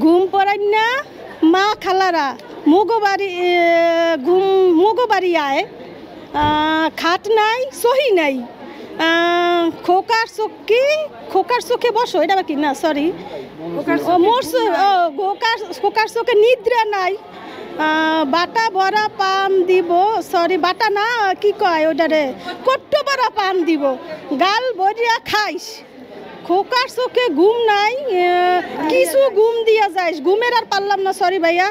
ঘুম পড়াই না মা খালারা মুগো বাড়ি আয় খাট নাই সহি নাই খোকার চোখে বসো এটা কি না সরি খোকার চোখে নিদ্রা নাই বাটা ভরা পান দিব সরি বাটা না কি কয় ওটারে কট্টো ভরা পান দিব গাল বরিয়া খাইস খোকার চোখে ঘুম নাই কিছু ঘুম দিয়া যাইস ঘুমের আর পারলাম না সরি ভাইয়া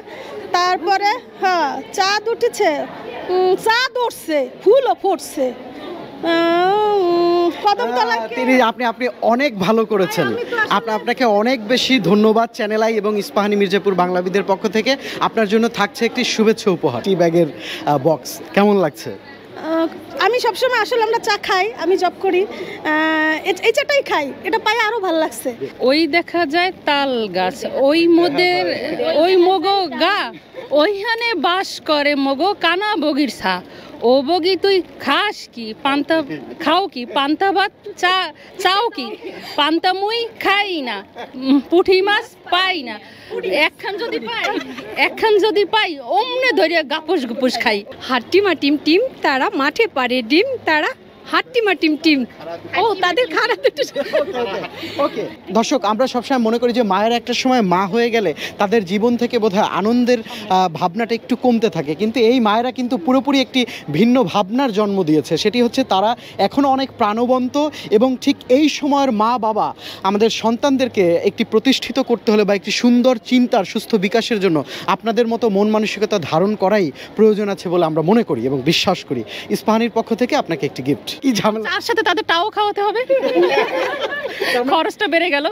তারপরে হ্যাঁ চাঁদ উঠেছে চাঁদ উঠছে ফুলও ফুটছে আপনি অনেক ভালো করেছেন আপনাকে অনেক বেশি ধন্যবাদ চ্যানেল আই এবং ইস্পাহানি মির্জাপুর বাংলাবিদের পক্ষ থেকে আপনার জন্য থাকছে একটি শুভেচ্ছা উপহার টি ব্যাগের বক্স কেমন লাগছে আমি সবসময় আসলে আমরা চা খাই আমি জব করি এই চাটাই খাই এটা পায়ে আরো ভালো লাগছে ওই দেখা যায় তাল গাছ ওই মোদের ওই মগো গা ওইখানে বাস করে মগো কানা বগির ছা ও বগি তুই খাস কি পান্তা খাও কি পান্তা ভাত চাও কি পান্তা মুই খাই না পুঁটি মাছ পাই না একখান যদি পাই অমনে ধরিয়া গাপুস গুপুস খাই হাট্টিমা টিম টিম তারা মাঠে পারে ডিম তারা হাট্টিমা টিম টিম ও তাদের খারাপ ওকে দর্শক আমরা সবসময় মনে করি যে মায়ের একটা সময় মা হয়ে গেলে তাদের জীবন থেকে বোধহয় আনন্দের ভাবনাটা একটু কমতে থাকে কিন্তু এই মায়েরা কিন্তু পুরোপুরি একটি ভিন্ন ভাবনার জন্ম দিয়েছে সেটি হচ্ছে তারা এখনও অনেক প্রাণবন্ত এবং ঠিক এই সময়ের মা বাবা আমাদের সন্তানদেরকে একটি প্রতিষ্ঠিত করতে হলে বা একটি সুন্দর চিন্তার সুস্থ বিকাশের জন্য আপনাদের মতো মন মানসিকতা ধারণ করাই প্রয়োজন আছে বলে আমরা মনে করি এবং বিশ্বাস করি ইস্পাহানির পক্ষ থেকে আপনাকে একটি গিফট কি ঝামেলা তার সাথে তাদের টাও খাওয়াতে হবে খরচটা বেড়ে গেল